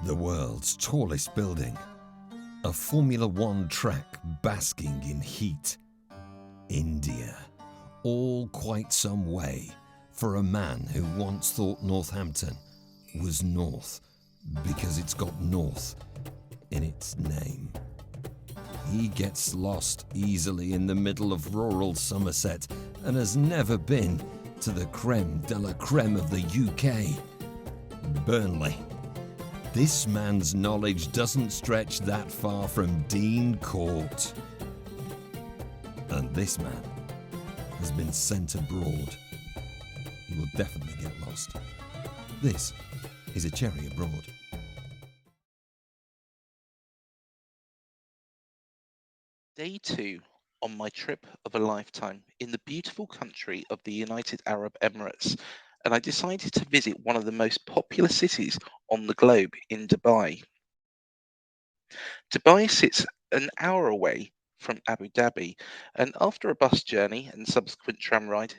The world's tallest building. A Formula One track basking in heat. India. All quite some way for a man who once thought Northampton was north because it's got north in its name. He gets lost easily in the middle of rural Somerset and has never been to the creme de la creme of the UK, Burnley. This man's knowledge doesn't stretch that far from Dean Court. And this man has been sent abroad. He will definitely get lost. This is A Cherry Abroad. Day 2 on my trip of a lifetime in the beautiful country of the United Arab Emirates, and I decided to visit one of the most popular cities on the globe in Dubai. Dubai sits an hour away from Abu Dhabi, and after a bus journey and subsequent tram ride,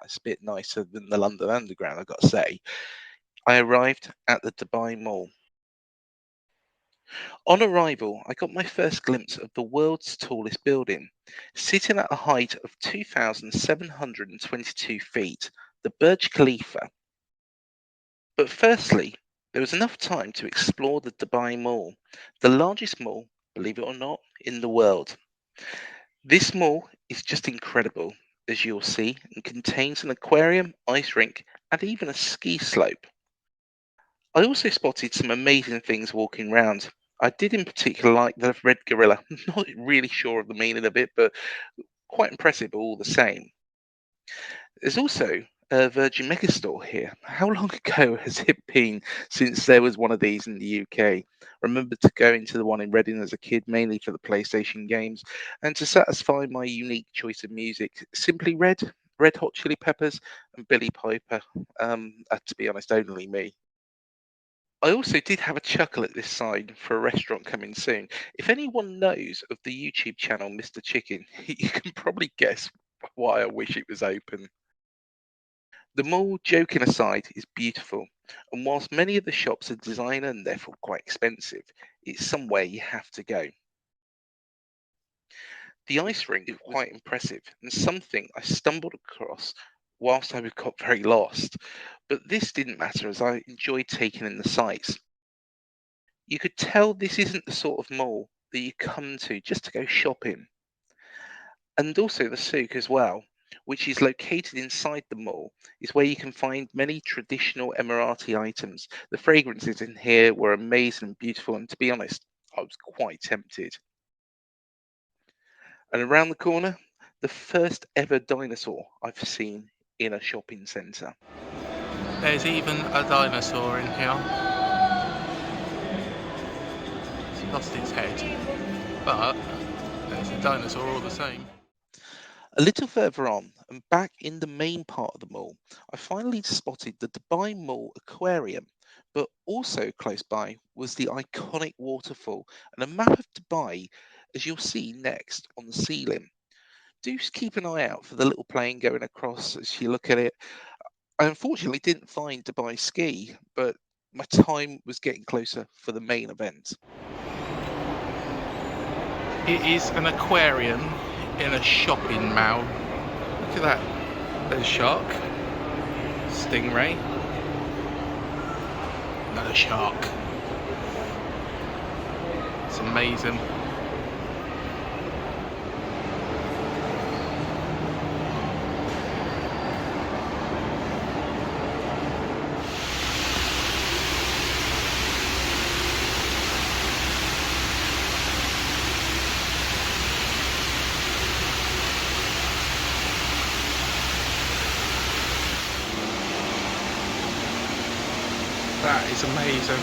it's a bit nicer than the London Underground, I've got to say, I arrived at the Dubai Mall. On arrival, I got my first glimpse of the world's tallest building, sitting at a height of 2,722 feet, the Burj Khalifa. But firstly, there was enough time to explore the Dubai Mall, the largest mall, believe it or not, in the world. This mall is just incredible, as you'll see, and contains an aquarium, ice rink, and even a ski slope. I also spotted some amazing things walking round. I did in particular like the red gorilla. I'm not really sure of the meaning of it, but quite impressive all the same. There's also a Virgin Megastore here. How long ago has it been since there was one of these in the UK? I remember to going to the one in Reading as a kid, mainly for the PlayStation games, and to satisfy my unique choice of music, Simply Red Hot Chili Peppers, and Billy Piper. To be honest, only me. I also did have a chuckle at this sign for a restaurant coming soon. If anyone knows of the YouTube channel Mr. Chicken, you can probably guess why I wish it was open. The mall, joking aside, is beautiful, and whilst many of the shops are designer and therefore quite expensive, it's somewhere you have to go. The ice rink was quite impressive and something I stumbled across whilst I got very lost, but this didn't matter as I enjoyed taking in the sights. You could tell this isn't the sort of mall that you come to just to go shopping. And also the souk as well, which is located inside the mall, is where you can find many traditional Emirati items. The fragrances in here were amazing and beautiful, and to be honest, I was quite tempted. And around the corner, the first ever dinosaur I've seen in a shopping centre. There's even a dinosaur in here. It's lost its head, but there's a dinosaur all the same. A little further on, and back in the main part of the mall, I finally spotted the Dubai Mall Aquarium, but also close by was the iconic waterfall and a map of Dubai, as you'll see next on the ceiling. Do keep an eye out for the little plane going across as you look at it. I unfortunately didn't find Dubai Ski, but my time was getting closer for the main event. It is an aquarium in a shopping mall. Look at that. There's a shark, stingray, another shark. It's amazing. That is amazing.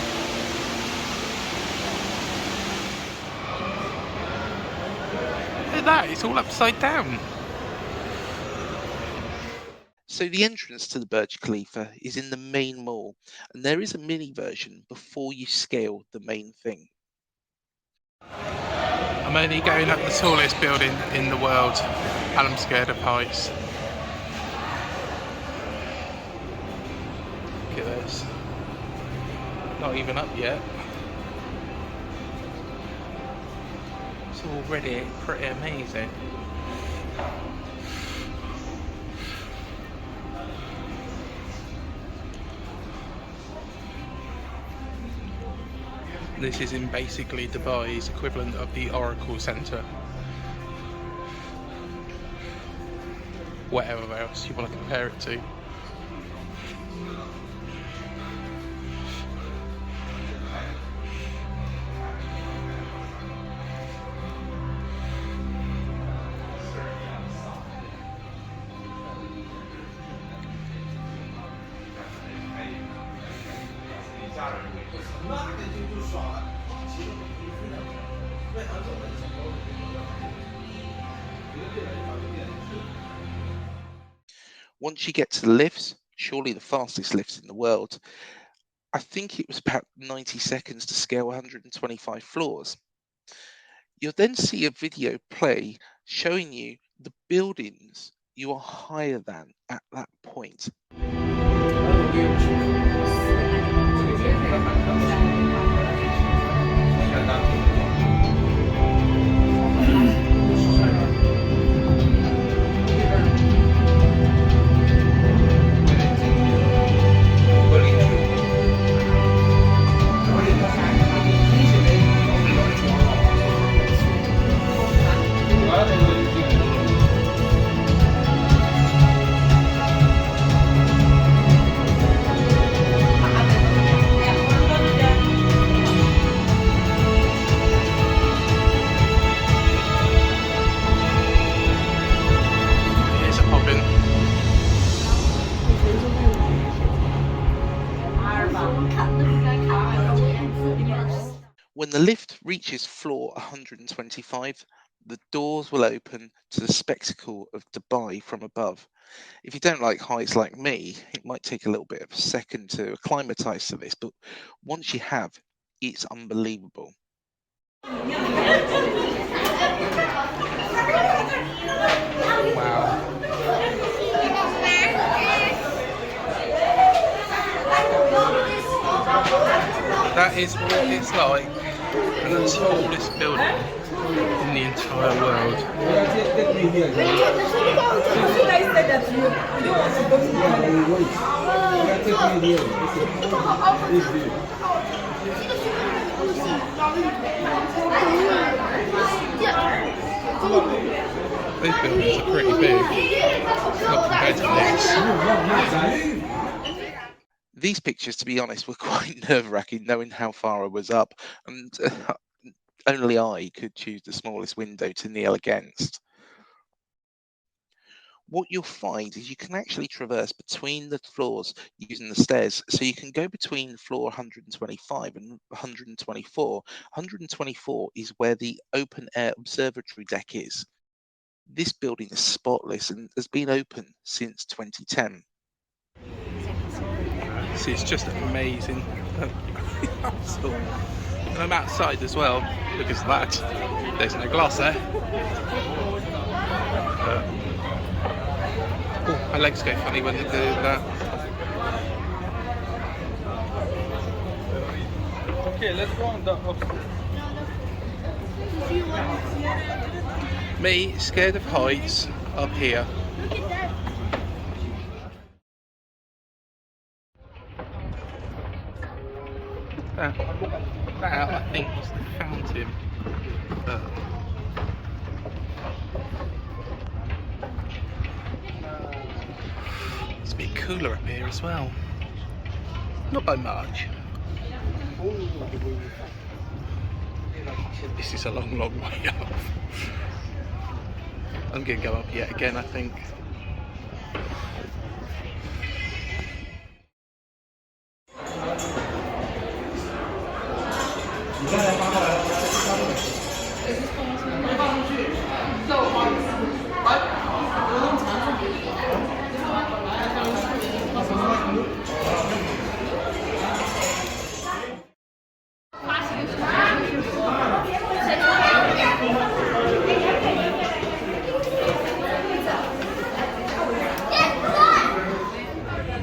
Look at that, it's all upside down. So the entrance to the Burj Khalifa is in the main mall, and there is a mini version before you scale the main thing. I'm only going up the tallest building in the world, and I'm scared of heights. Look at this. Not even up yet. It's already pretty amazing. This is in basically Dubai's equivalent of the Oracle Centre. Whatever else you want to compare it to. Once you get to the lifts, surely the fastest lifts in the world, I think it was about 90 seconds to scale 125 floors. You'll then see a video play showing you the buildings you are higher than at that point. When the lift reaches floor 125, the doors will open to the spectacle of Dubai from above. If you don't like heights like me, it might take a little bit of a second to acclimatise to this, but once you have, it's unbelievable. Wow. That is what it's like in the tallest building in the entire world. These buildings are pretty big, not compared to this. These pictures, to be honest, were quite nerve-wracking, knowing how far I was up, and only I could choose the smallest window to kneel against. What you'll find is you can actually traverse between the floors using the stairs. So you can go between floor 125 and 124. 124 is where the open-air observatory deck is. This building is spotless and has been open since 2010. See, it's just amazing. And I'm outside as well because of that. There's no glass there. Oh, my legs go funny when they do that. Okay, let's go on the upstairs. Me, scared of heights, up here. That I think was the fountain. It's a bit cooler up here as well. Not by much. This is a long, long way up. I'm going to go up yet again, I think.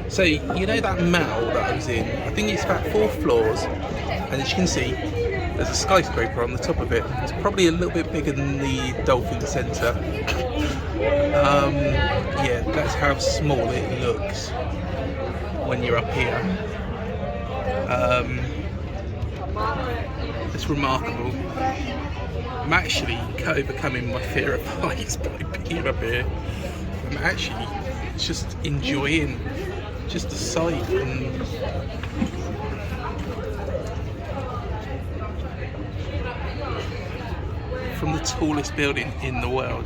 So, you know that mall that I goes in. I think it's about 4 floors, and as you can see, there's a skyscraper on the top of it. It's probably a little bit bigger than the Dolphin Centre. Yeah, that's how small it looks when you're up here. It's remarkable. I'm actually overcoming my fear of heights by being up here. I'm actually just enjoying just the sight and from the tallest building in the world.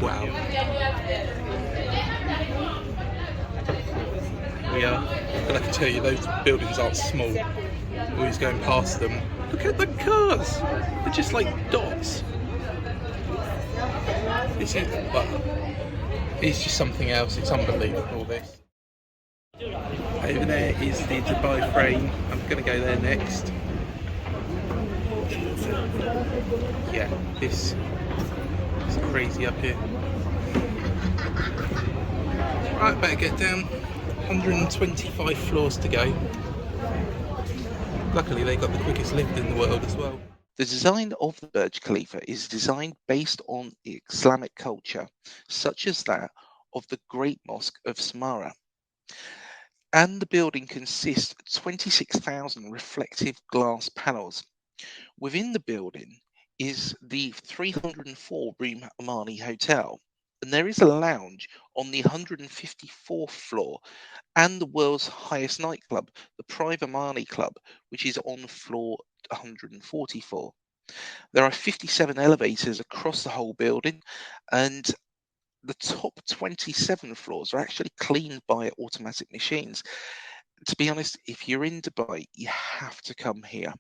Wow. We are, and I can tell you those buildings aren't small. Always going past them. Look at the cars! They're just like dots. This is, well, it's just something else. It's unbelievable, this. Over there is the Dubai frame. I'm going to go there next. Yeah, this is crazy up here. Right, better get down. 125 floors to go. Luckily, they got the quickest lift in the world as well. The design of the Burj Khalifa is designed based on Islamic culture, such as that of the Great Mosque of Samarra. And the building consists of 26,000 reflective glass panels. Within the building is the 304-room Omani Hotel, and there is a lounge on the 154th floor, and the world's highest nightclub, the Private Omani Club, which is on floor 144. There are 57 elevators across the whole building, and the top 27 floors are actually cleaned by automatic machines. To be honest, if you're in Dubai, you have to come here.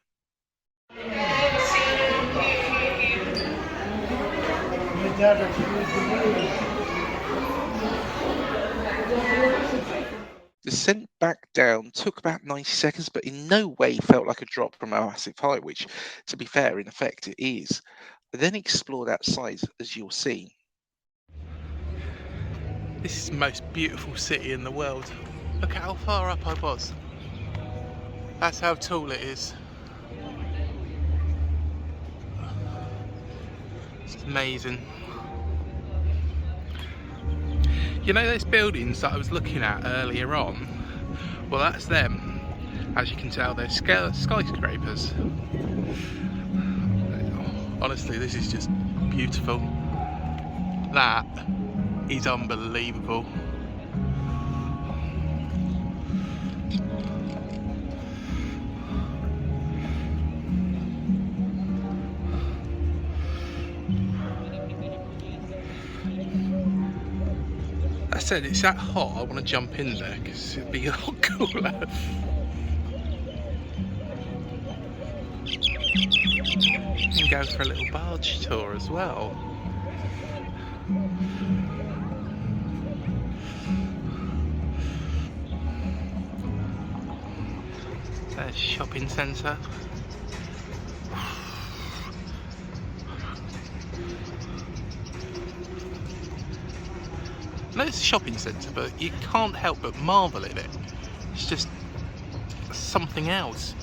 The descent back down took about 90 seconds, but in no way felt like a drop from a massive height, which, to be fair, in effect it is. I then explored outside, as you'll see. This is the most beautiful city in the world. Look at how far up I was. That's how tall it is. It's amazing. You know those buildings that I was looking at earlier on? Well, that's them. As you can tell, they're skyscrapers. Honestly, this is just beautiful. That is unbelievable. I said it's that hot, I want to jump in there because it'd be a lot cooler. You can go for a little barge tour as well. There's shopping centre. No, it's a shopping centre, but you can't help but marvel at it. It's just something else.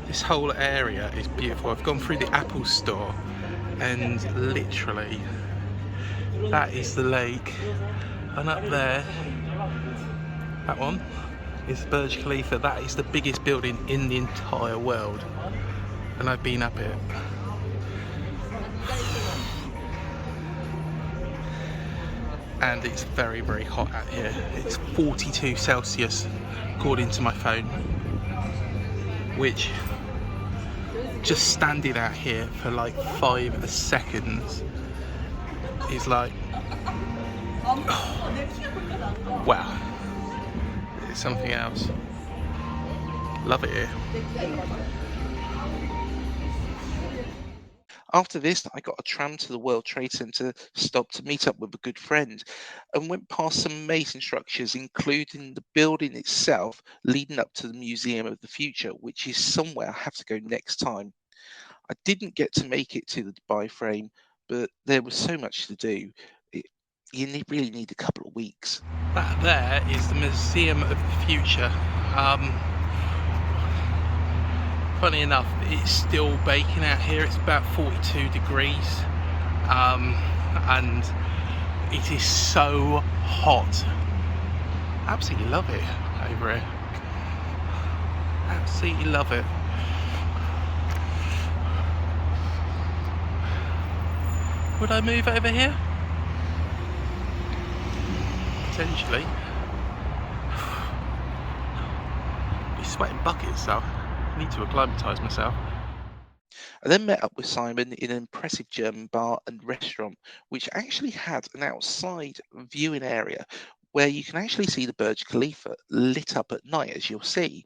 This whole area is beautiful. I've gone through the Apple store and literally that is the lake, and up there, that one is Burj Khalifa. That is the biggest building in the entire world, and I've been up it. And it's very, very hot out here. It's 42 Celsius according to my phone, which just standing out here for like 5 seconds is like, oh, wow. It's something else. Love it here. After this, I got a tram to the World Trade Center stop to meet up with a good friend and went past some amazing structures, including the building itself leading up to the Museum of the Future, which is somewhere I have to go next time. I didn't get to make it to the Dubai frame, but there was so much to do. It, really need a couple of weeks. That there is the Museum of the Future. Funny enough, it's still baking out here. It's about 42 degrees, and it is so hot. Absolutely love it over here. Absolutely love it. Would I move over here? Potentially. Be sweating buckets, so I need to acclimatise myself. I then met up with Simon in an impressive German bar and restaurant, which actually had an outside viewing area where you can actually see the Burj Khalifa lit up at night, as you'll see.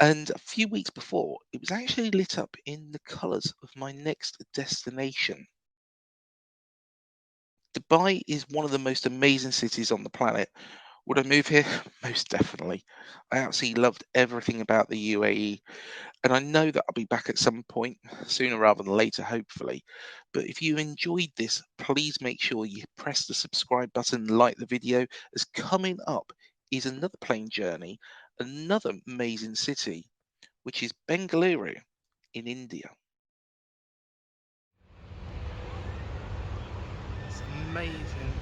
And a few weeks before, it was actually lit up in the colours of my next destination. Dubai is one of the most amazing cities on the planet. Would I move here? Most definitely. I absolutely loved everything about the UAE, and I know that I'll be back at some point, sooner rather than later, hopefully. But if you enjoyed this, please make sure you press the subscribe button and like the video, as coming up is another plane journey, another amazing city, which is Bengaluru in India. It's amazing